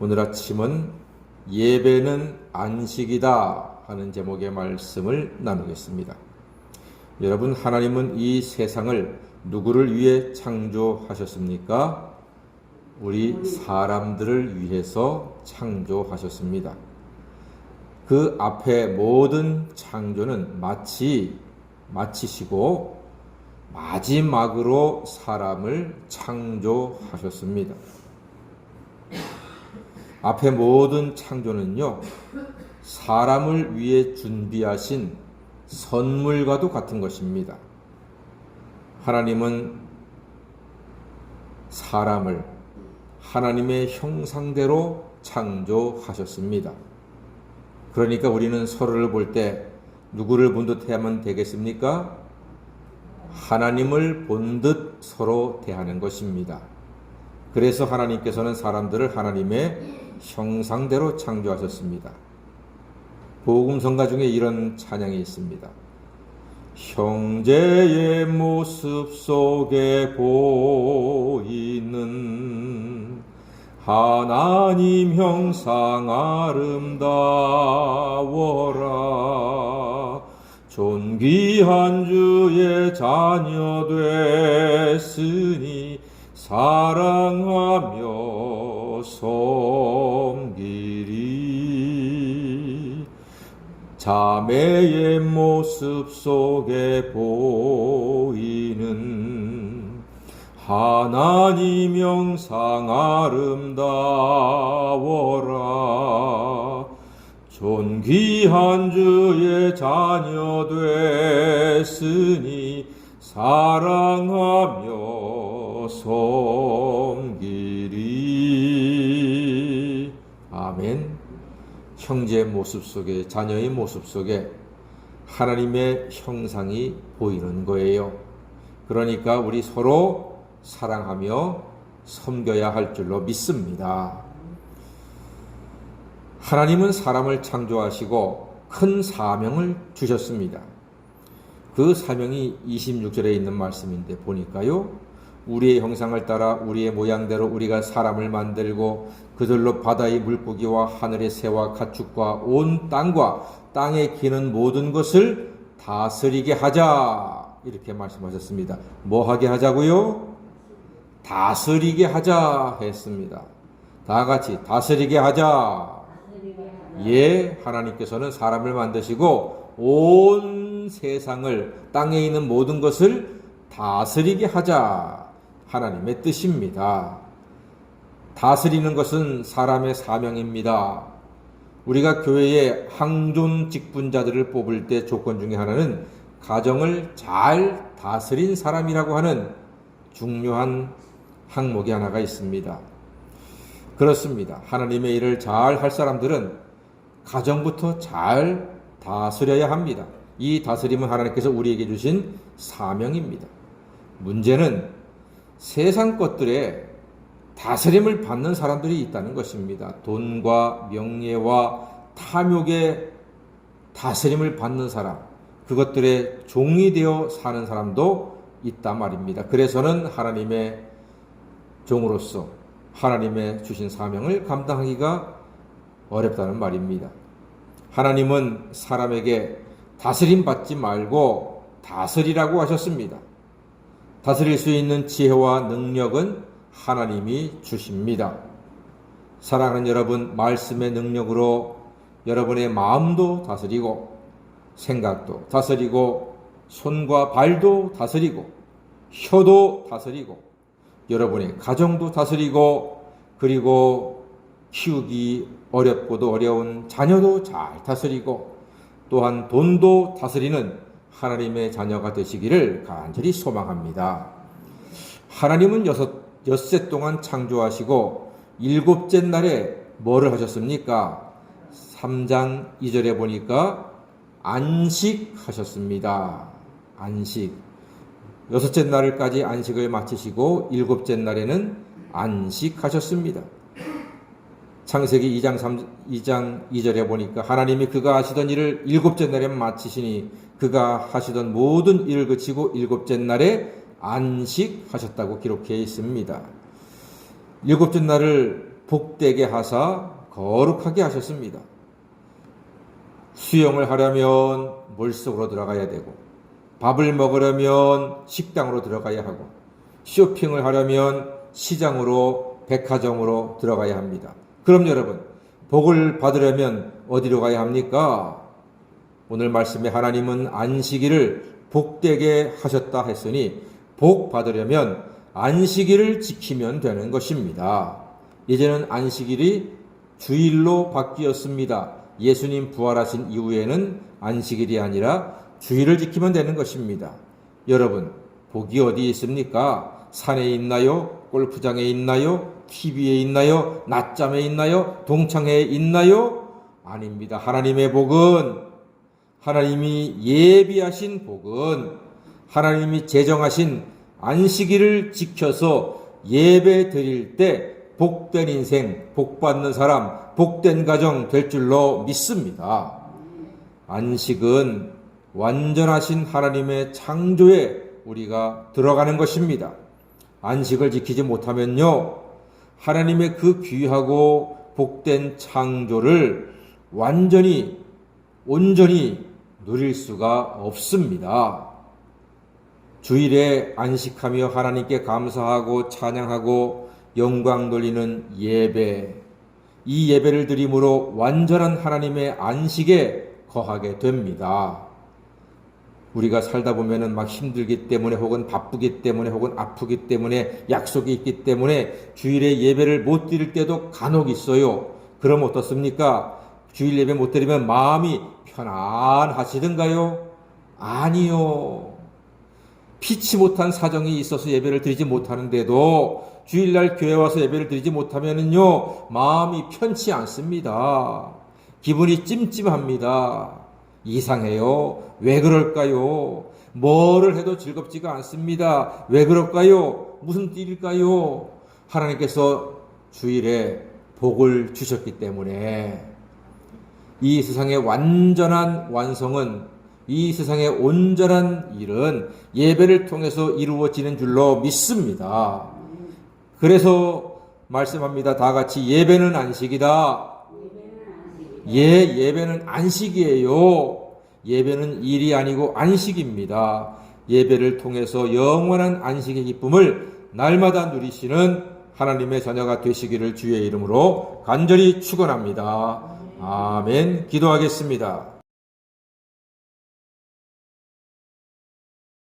오늘 아침은 예배는 안식이다 하는 제목의 말씀을 나누겠습니다. 여러분, 하나님은 이 세상을 누구를 위해 창조하셨습니까? 우리 사람들을 위해서 창조하셨습니다. 그 앞에 모든 창조는 마치시고 마지막으로 사람을 창조하셨습니다. 앞에 모든 창조는요, 사람을 위해 준비하신 선물과도 같은 것입니다. 하나님은 사람을 하나님의 형상대로 창조하셨습니다. 그러니까 우리는 서로를 볼 때 누구를 본 듯 해야만 되겠습니까? 하나님을 본 듯 서로 대하는 것입니다. 그래서 하나님께서는 사람들을 하나님의 형상대로 창조하셨습니다. 복음성가 중에 이런 찬양이 있습니다. 형제의 모습 속에 보이는 하나님 형상 아름다워라. 존귀한 주의 자녀 됐으니 사랑하며 섬기리. 자매의 모습 속에 보이는 하나님 형상 아름다워라. 존귀한 주의 자녀 됐으니 사랑하며 섬기리. 아멘. 형제의 모습 속에, 자녀의 모습 속에 하나님의 형상이 보이는 거예요. 그러니까 우리 서로 사랑하며 섬겨야 할 줄로 믿습니다. 하나님은 사람을 창조하시고 큰 사명을 주셨습니다. 그 사명이 26절에 있는 말씀인데 보니까요, 우리의 형상을 따라 우리의 모양대로 우리가 사람을 만들고 그들로 바다의 물고기와 하늘의 새와 가축과 온 땅과 땅에 기는 모든 것을 다스리게 하자, 이렇게 말씀하셨습니다. 뭐 하게 하자고요? 다스리게 하자 했습니다. 다 같이 다스리게 하자. 예, 하나님께서는 사람을 만드시고 온 세상을, 땅에 있는 모든 것을 다스리게 하자, 하나님의 뜻입니다. 다스리는 것은 사람의 사명입니다. 우리가 교회에 항존 직분자들을 뽑을 때 조건 중에 하나는 가정을 잘 다스린 사람이라고 하는 중요한 항목이 하나가 있습니다. 그렇습니다. 하나님의 일을 잘 할 사람들은 가정부터 잘 다스려야 합니다. 이 다스림은 하나님께서 우리에게 주신 사명입니다. 문제는 세상 것들에 다스림을 받는 사람들이 있다는 것입니다. 돈과 명예와 탐욕에 다스림을 받는 사람, 그것들의 종이 되어 사는 사람도 있단 말입니다. 그래서는 하나님의 종으로서 하나님의 주신 사명을 감당하기가 어렵다는 말입니다. 하나님은 사람에게 다스림 받지 말고 다스리라고 하셨습니다. 다스릴 수 있는 지혜와 능력은 하나님이 주십니다. 사랑하는 여러분, 말씀의 능력으로 여러분의 마음도 다스리고 생각도 다스리고 손과 발도 다스리고 혀도 다스리고 여러분의 가정도 다스리고, 그리고 키우기 어렵고도 어려운 자녀도 잘 다스리고, 또한 돈도 다스리는 하나님의 자녀가 되시기를 간절히 소망합니다. 하나님은 엿새 동안 창조하시고 일곱째 날에 뭐를 하셨습니까? 3장 2절에 보니까 안식하셨습니다. 안식. 여섯째 날까지 안식을 마치시고 일곱째 날에는 안식하셨습니다. 창세기 2장 2절에 보니까 하나님이 그가 하시던 일을 일곱째 날에 마치시니 그가 하시던 모든 일을 그치고 일곱째 날에 안식하셨다고 기록해 있습니다. 일곱째 날을 복되게 하사 거룩하게 하셨습니다. 수영을 하려면 물속으로 들어가야 되고, 밥을 먹으려면 식당으로 들어가야 하고, 쇼핑을 하려면 시장으로, 백화점으로 들어가야 합니다. 그럼 여러분, 복을 받으려면 어디로 가야 합니까? 오늘 말씀에 하나님은 안식일을 복되게 하셨다 했으니 복 받으려면 안식일을 지키면 되는 것입니다. 이제는 안식일이 주일로 바뀌었습니다. 예수님 부활하신 이후에는 안식일이 아니라 주일을 지키면 되는 것입니다. 여러분, 복이 어디에 있습니까? 산에 있나요? 골프장에 있나요? TV에 있나요? 낮잠에 있나요? 동창회에 있나요? 아닙니다. 하나님의 복은, 하나님이 예비하신 복은, 하나님이 제정하신 안식일을 지켜서 예배 드릴 때 복된 인생, 복받는 사람, 복된 가정 될 줄로 믿습니다. 안식은 완전하신 하나님의 창조에 우리가 들어가는 것입니다. 안식을 지키지 못하면요, 하나님의 그 귀하고 복된 창조를 온전히 누릴 수가 없습니다. 주일에 안식하며 하나님께 감사하고 찬양하고 영광 돌리는 예배, 이 예배를 드림으로 완전한 하나님의 안식에 거하게 됩니다. 우리가 살다 보면은 막 힘들기 때문에, 혹은 바쁘기 때문에, 혹은 아프기 때문에, 약속이 있기 때문에 주일에 예배를 못 드릴 때도 간혹 있어요. 그럼 어떻습니까? 주일 예배 못 드리면 마음이 편안하시던가요? 아니요. 피치 못한 사정이 있어서 예배를 드리지 못하는데도 주일날 교회 와서 예배를 드리지 못하면은요, 마음이 편치 않습니다. 기분이 찜찜합니다. 이상해요. 왜 그럴까요? 뭐를 해도 즐겁지가 않습니다. 왜 그럴까요? 무슨 일일까요? 하나님께서 주일에 복을 주셨기 때문에. 이 세상의 완전한 완성은, 이 세상의 온전한 일은 예배를 통해서 이루어지는 줄로 믿습니다. 그래서 말씀합니다. 다 같이 예배는 안식이다. 예배는 안식이에요. 예배는 일이 아니고 안식입니다. 예배를 통해서 영원한 안식의 기쁨을 날마다 누리시는 하나님의 자녀가 되시기를 주의 이름으로 간절히 축원합니다. 아멘. 기도하겠습니다.